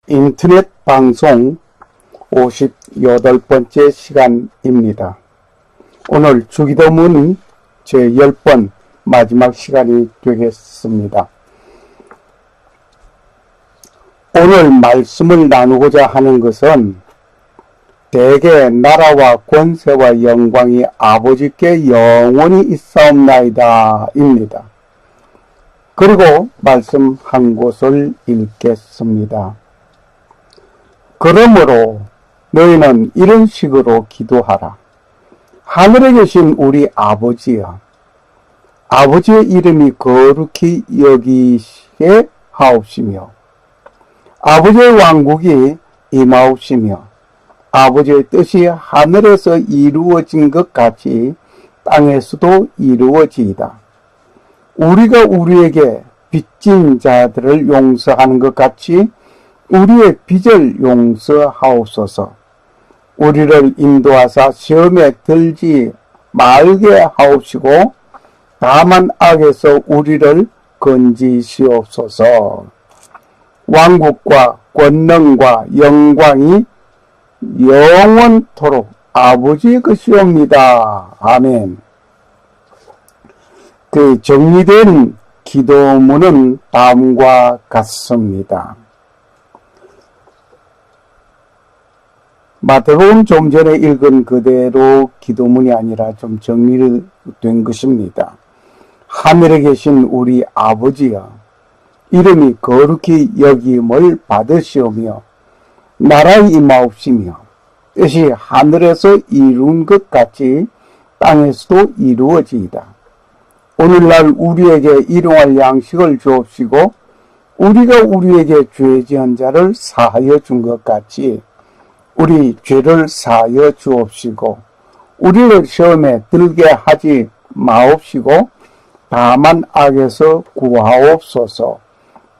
인터넷 방송 58번째 시간입니다. 오늘 주기도문 제10번 마지막 시간이 되겠습니다. 오늘 말씀을 나누고자 하는 것은 대개 나라와 권세와 영광이 아버지께 영원히 있사옵나이다 입니다. 그리고 말씀 한 곳을 읽겠습니다. 그러므로 너희는 이런 식으로 기도하라. 하늘에 계신 우리 아버지여, 아버지의 이름이 거룩히 여기시게 하옵시며 아버지의 왕국이 임하옵시며 아버지의 뜻이 하늘에서 이루어진 것 같이 땅에서도 이루어지이다. 우리가 우리에게 빚진 자들을 용서하는 것 같이 우리의 빚을 용서하옵소서. 우리를 인도하사 시험에 들지 말게 하옵시고 다만 악에서 우리를 건지시옵소서. 왕국과 권능과 영광이 영원토록 아버지의 것이옵니다. 아멘. 그 정리된 기도문은 다음과 같습니다. 마태복음 좀 전에 읽은 그대로 기도문이 아니라 좀 정리된 것입니다. 하늘에 계신 우리 아버지여, 이름이 거룩히 여김을 받으시오며 나라의 임하옵시며 뜻이 하늘에서 이룬 것 같이 땅에서도 이루어지이다. 오늘날 우리에게 일용할 양식을 주옵시고 우리가 우리에게 죄 지은 자를 사하여 준 것 같이 우리 죄를 사하여 주옵시고 우리를 시험에 들게 하지 마옵시고 다만 악에서 구하옵소서.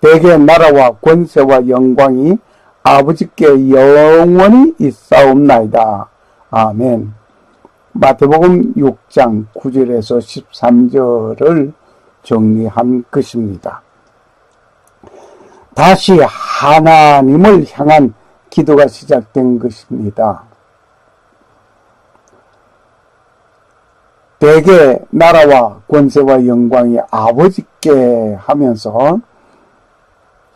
대개 나라와 권세와 영광이 아버지께 영원히 있사옵나이다. 아멘. 마태복음 6장 9절에서 13절을 정리한 것입니다. 다시 하나님을 향한 기도가 시작된 것입니다. 대개 나라와 권세와 영광이 아버지께 하면서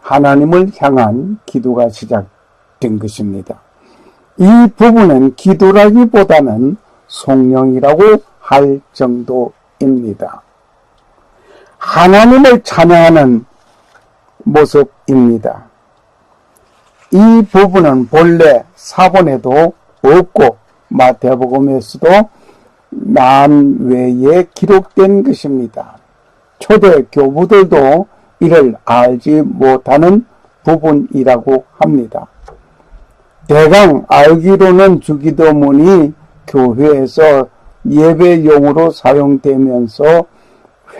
하나님을 향한 기도가 시작된 것입니다. 이 부분은 기도라기보다는 송영이라고 할 정도입니다. 하나님을 찬양하는 모습입니다. 이 부분은 본래 사본에도 없고 마태복음에서도 난외에 기록된 것입니다. 초대 교부들도 이를 알지 못하는 부분이라고 합니다. 대강 알기로는 주기도문이 교회에서 예배용으로 사용되면서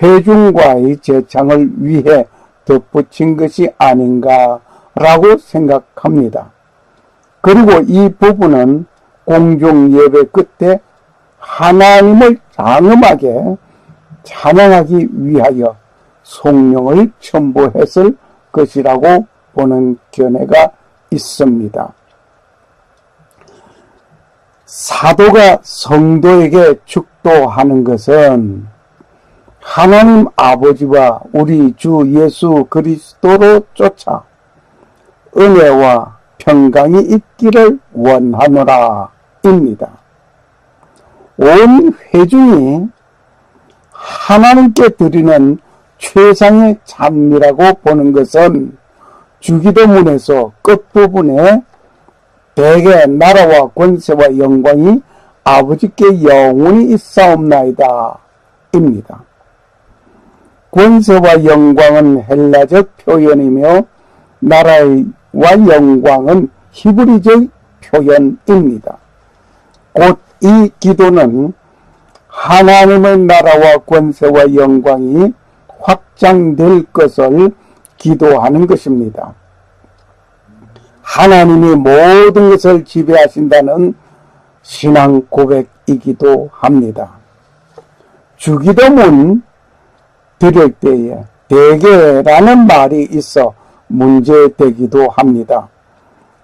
회중과의 제창을 위해 덧붙인 것이 아닌가라고 생각합니다. 그리고 이 부분은 공중 예배 끝에 하나님을 장엄하게 찬양하기 위하여 송영을 첨부했을 것이라고 보는 견해가 있습니다. 사도가 성도에게 축도하는 것은 하나님 아버지와 우리 주 예수 그리스도로 쫓아 은혜와 평강이 있기를 원하노라 입니다. 온 회중이 하나님께 드리는 최상의 찬미라고 보는 것은 주기도문에서 끝부분에 대개 나라와 권세와 영광이 아버지께 영원히 있사옵나이다 입니다. 권세와 영광은 헬라적 표현이며 나라와 영광은 히브리적 표현입니다. 곧 이 기도는 하나님의 나라와 권세와 영광이 확장될 것을 기도하는 것입니다. 하나님이 모든 것을 지배하신다는 신앙 고백이기도 합니다. 주기도문 드릴 때에 대개라는 말이 있어 문제되기도 합니다.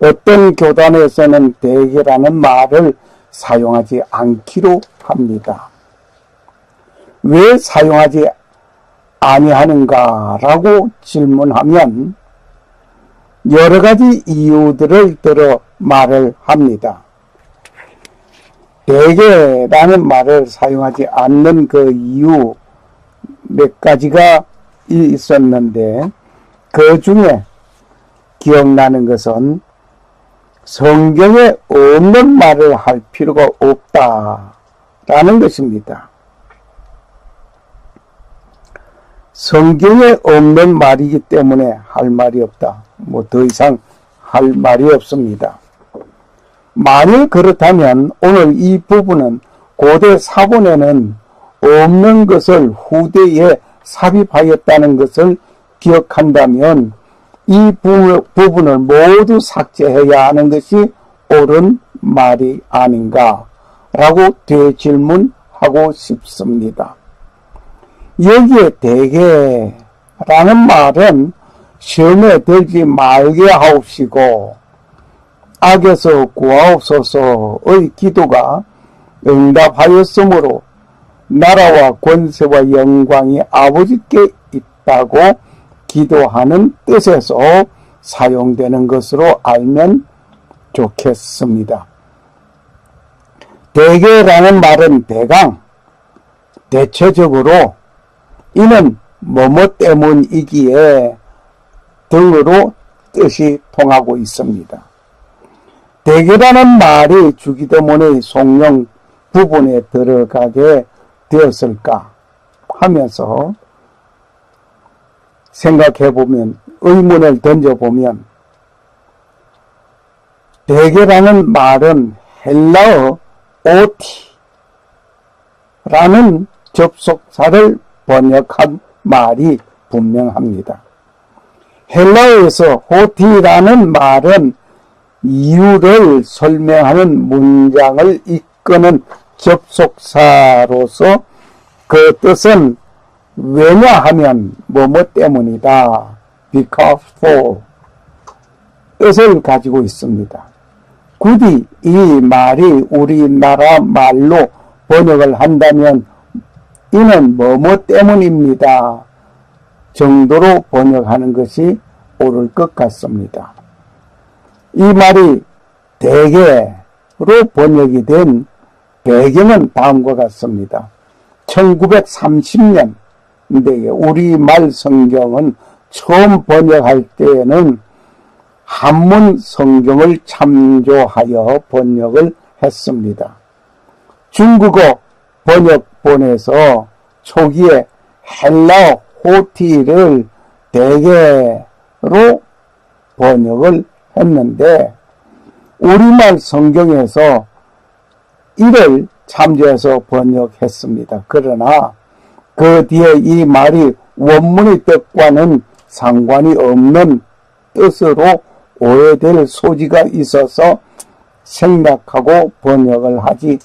어떤 교단에서는 대개라는 말을 사용하지 않기로 합니다. 왜 사용하지 아니하는가라고 질문하면 여러 가지 이유들을 들어 말을 합니다. 대개라는 말을 사용하지 않는 그 이유 몇 가지가 있었는데, 그 중에 기억나는 것은 성경에 없는 말을 할 필요가 없다라는 것입니다. 성경에 없는 말이기 때문에 할 말이 없다. 더 이상 할 말이 없습니다. 만일 그렇다면 오늘 이 부분은 고대 사본에는 없는 것을 후대에 삽입하였다는 것을 기억한다면 이 부분을 모두 삭제해야 하는 것이 옳은 말이 아닌가라고 되질문하고 싶습니다. 여기에 대개라는 말은 시험에 들지 말게 하옵시고 악에서 구하옵소서의 기도가 응답하였으므로 나라와 권세와 영광이 아버지께 있다고 기도하는 뜻에서 사용되는 것으로 알면 좋겠습니다. 대개라는 말은 대강, 대체적으로 이는 뭐뭐 때문이기에 등으로 뜻이 통하고 있습니다. 대개라는 말이 주기도문의 송영 부분에 들어가게 되었을까 하면서 생각해보면, 의문을 던져보면, 대개라는 말은 헬라어 오티라는 접속사를 번역한 말이 분명합니다. 헬라어에서 오티라는 말은 이유를 설명하는 문장을 이끄는 접속사로서 그 뜻은 왜냐하면 뭐뭐 때문이다, because for 뜻을 가지고 있습니다. 굳이 이 말이 우리나라 말로 번역을 한다면 이는 뭐뭐 때문입니다 정도로 번역하는 것이 옳을 것 같습니다. 이 말이 대개로 번역이 된 배경은 다음과 같습니다. 1930년대에 우리말 성경은 처음 번역할 때에는 한문 성경을 참조하여 번역을 했습니다. 중국어 번역본에서 초기에 헬라어 호티를 대개로 번역을 했는데 우리말 성경에서 이를 참조해서 번역했습니다. 그러나 그 뒤에 이 말이 원문의 뜻과는 상관이 없는 뜻으로 오해될 소지가 있어서 생략하고 번역을 하지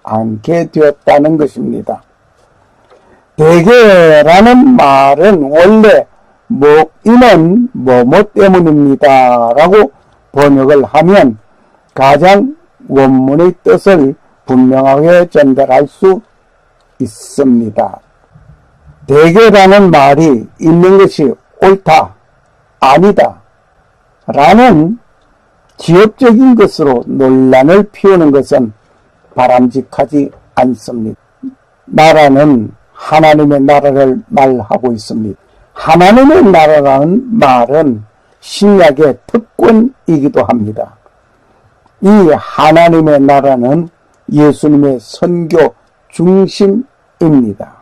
않게 되었다는 것입니다. 대개라는 말은 원래 이는 뭐뭐 때문입니다 라고 번역을 하면 가장 원문의 뜻을 분명하게 전달할 수 있습니다. 대개라는 말이 있는 것이 옳다, 아니다 라는 지엽적인 것으로 논란을 피우는 것은 바람직하지 않습니다. 나라는 하나님의 나라를 말하고 있습니다. 하나님의 나라라는 말은 신약의 특권이기도 합니다. 이 하나님의 나라는 예수님의 선교 중심입니다.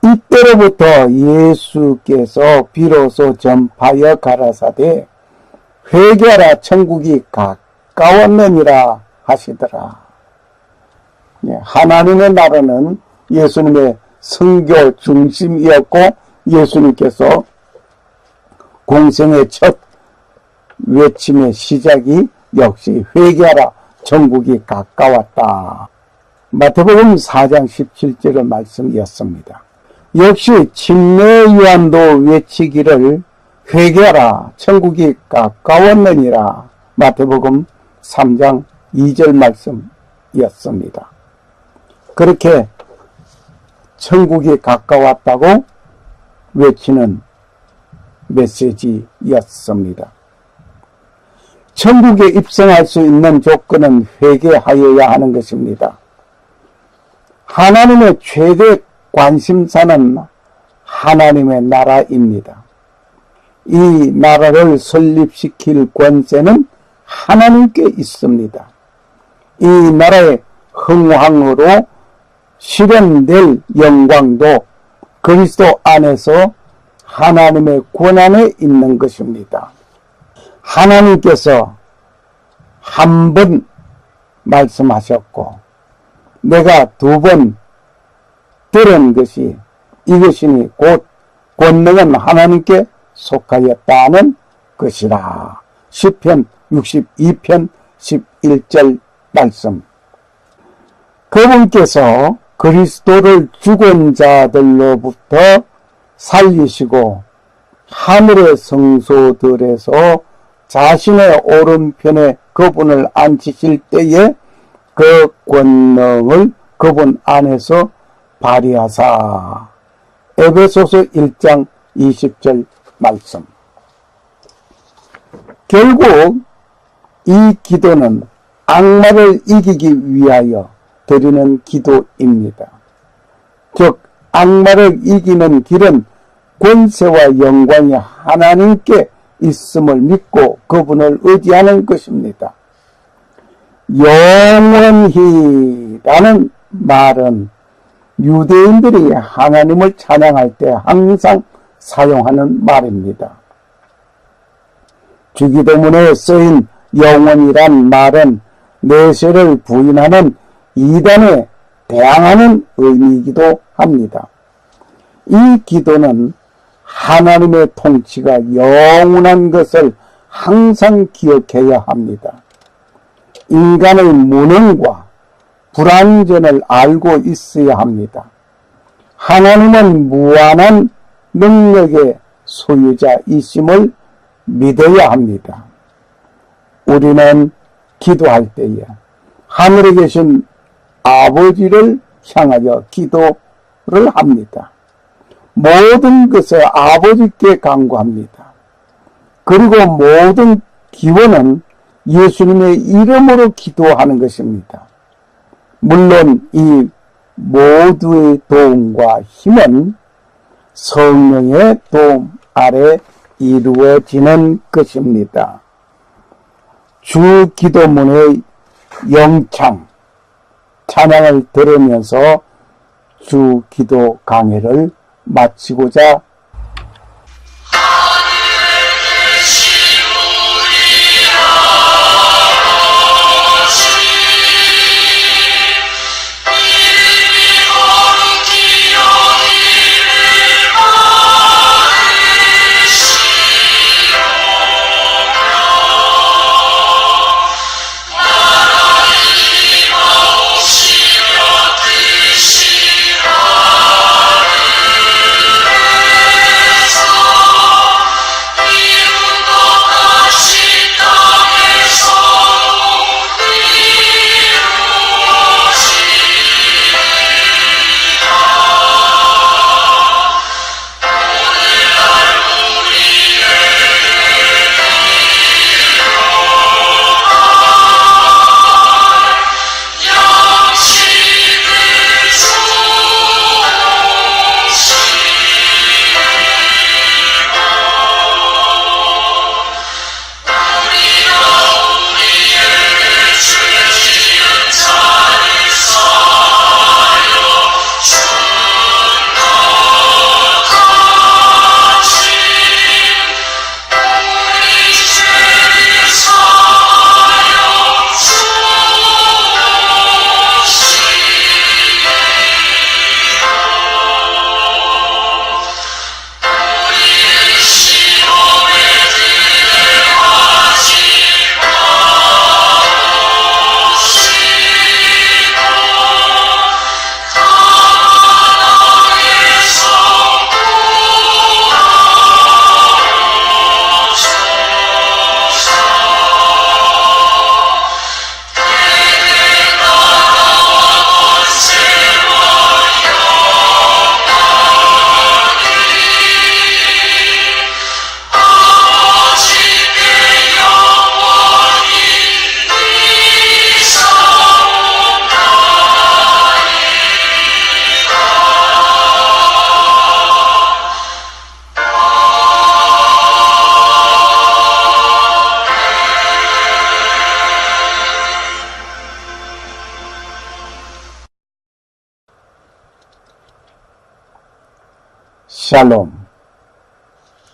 이때로부터 예수께서 비로소 전파하여 가라사대 회개하라 천국이 가까웠느니라 하시더라. 하나님의 나라는 예수님의 선교 중심이었고 예수님께서 공생의 첫 외침의 시작이 역시 회개하라 천국이 가까웠다. 마태복음 4장 17절의 말씀이었습니다. 역시 침례 요한도 외치기를 회개하라 천국이 가까웠느니라 마태복음 3장 2절 말씀이었습니다. 그렇게 천국이 가까웠다고 외치는 메시지였습니다. 천국에 입성할 수 있는 조건은 회개하여야 하는 것입니다. 하나님의 최대 관심사는 하나님의 나라입니다. 이 나라를 설립시킬 권세는 하나님께 있습니다. 이 나라의 흥황으로 실현될 영광도 그리스도 안에서 하나님의 권한에 있는 것입니다. 하나님께서 한 번 말씀하셨고 내가 두 번 들은 것이 이것이니 곧 권능은 하나님께 속하였다는 것이라. 시편 62편 11절 말씀. 그분께서 그리스도를 죽은 자들로부터 살리시고 하늘의 성소들에서 자신의 오른편에 그분을 앉히실 때에 그 권능을 그분 안에서 발휘하사. 에베소서 1장 20절 말씀. 결국 이 기도는 악마를 이기기 위하여 드리는 기도입니다. 즉 악마를 이기는 길은 권세와 영광이 하나님께 있음을 믿고 그분을 의지하는 것입니다. 영원히라는 말은 유대인들이 하나님을 찬양할 때 항상 사용하는 말입니다. 주기도문에 쓰인 영원이란 말은 내세를 부인하는 이단에 대항하는 의미이기도 합니다. 이 기도는 하나님의 통치가 영원한 것을 항상 기억해야 합니다. 인간의 무능과 불완전을 알고 있어야 합니다. 하나님은 무한한 능력의 소유자이심을 믿어야 합니다. 우리는 기도할 때에 하늘에 계신 아버지를 향하여 기도를 합니다. 모든 것을 아버지께 간구합니다. 그리고 모든 기원은 예수님의 이름으로 기도하는 것입니다. 물론 이 모두의 도움과 힘은 성령의 도움 아래 이루어지는 것입니다. 주 기도문의 영창 찬양을 들으면서 주 기도 강해를 마치고자 샬롬.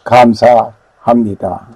감사합니다.